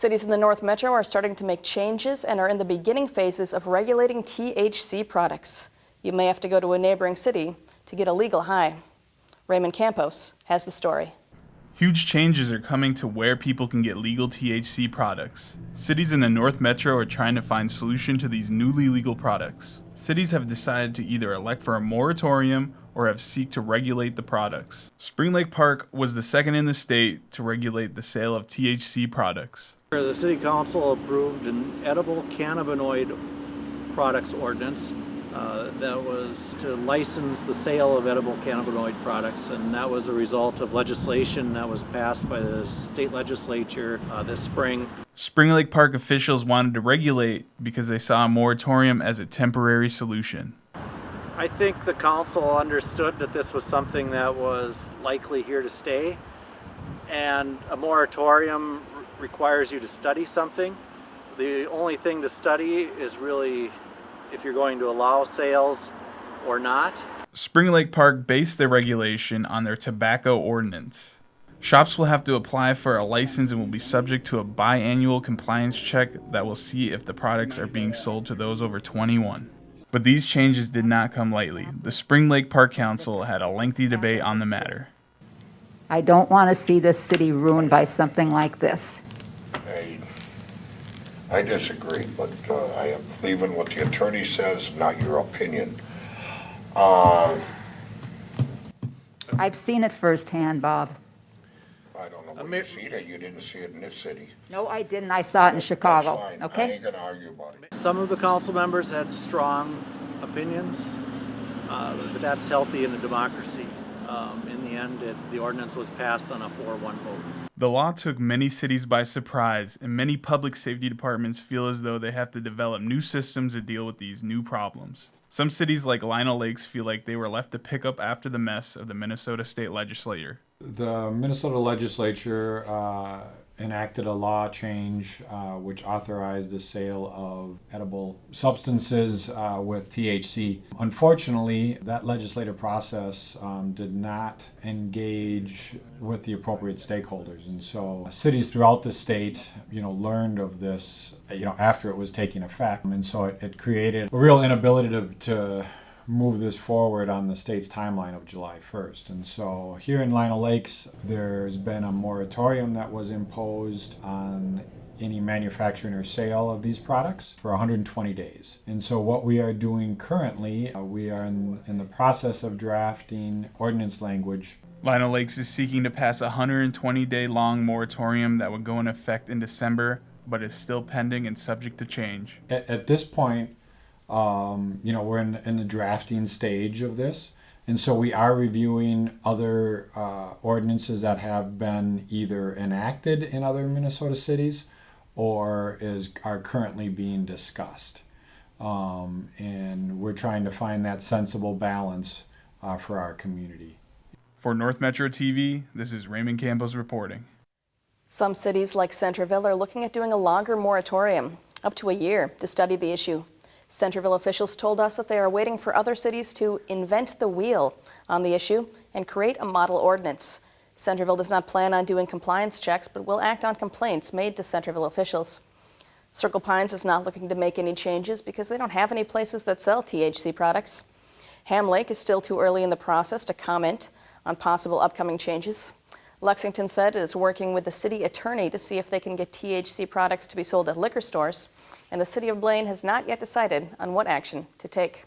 Cities in the North Metro are starting to make changes and are in the beginning phases of regulating THC products. You may have to go to a neighboring city to get a legal high. Raymond Campos has the story. Huge changes are coming to where people can get legal THC products. Cities in the North Metro are trying to find solution to these newly legal products. Cities have decided to either elect for a moratorium or have sought to regulate the products. Spring Lake Park was the second in the state to regulate the sale of THC products. The City Council approved an edible cannabinoid products ordinance that was to license the sale of edible cannabinoid products, and that was a result of legislation that was passed by the state legislature this spring. Spring Lake Park officials wanted to regulate because they saw a moratorium as a temporary solution. I think the council understood that this was something that was likely here to stay, and a moratorium requires you to study something. The only thing to study is really if you're going to allow sales or not. Spring Lake Park based their regulation on their tobacco ordinance. Shops will have to apply for a license and will be subject to a biannual compliance check that will see if the products are being sold to those over 21. But these changes did not come lightly. The Spring Lake Park Council had a lengthy debate on the matter. I don't want to see this city ruined by something like this. I disagree, but I am believing what the attorney says, not your opinion. I've seen it firsthand, Bob. I don't know where you see that. You didn't see it in this city. No, I didn't. I saw it in Chicago. That's fine. Okay? I ain't gonna argue about it. Some of the council members had strong opinions, but that's healthy in a democracy. In the end, the ordinance was passed on a 4-1 vote. The law took many cities by surprise, and many public safety departments feel as though they have to develop new systems to deal with these new problems. Some cities like Lino Lakes feel like they were left to pick up after the mess of the Minnesota state legislature. The Minnesota legislature enacted a law change which authorized the sale of edible substances with THC. Unfortunately, that legislative process did not engage with the appropriate stakeholders, and so cities throughout the state, learned of this, after it was taking effect, and so it created a real inability to move this forward on the state's timeline of July 1st. And so here in Lino Lakes, there's been a moratorium that was imposed on any manufacturing or sale of these products for 120 days. And so what we are doing currently, we are in the process of drafting ordinance language. Lino Lakes is seeking to pass a 120-day long moratorium that would go in effect in December, but is still pending and subject to change. At this point, we're in the drafting stage of this, and so we are reviewing other ordinances that have been either enacted in other Minnesota cities or are currently being discussed. And we're trying to find that sensible balance for our community. For North Metro TV, this is Raymond Campos reporting. Some cities like Centerville are looking at doing a longer moratorium, up to a year, to study the issue. Centerville officials told us that they are waiting for other cities to invent the wheel on the issue and create a model ordinance. Centerville does not plan on doing compliance checks, but will act on complaints made to Centerville officials. Circle Pines is not looking to make any changes because they don't have any places that sell THC products. Ham Lake is still too early in the process to comment on possible upcoming changes. Lexington said it is working with the city attorney to see if they can get THC products to be sold at liquor stores, and the city of Blaine has not yet decided on what action to take.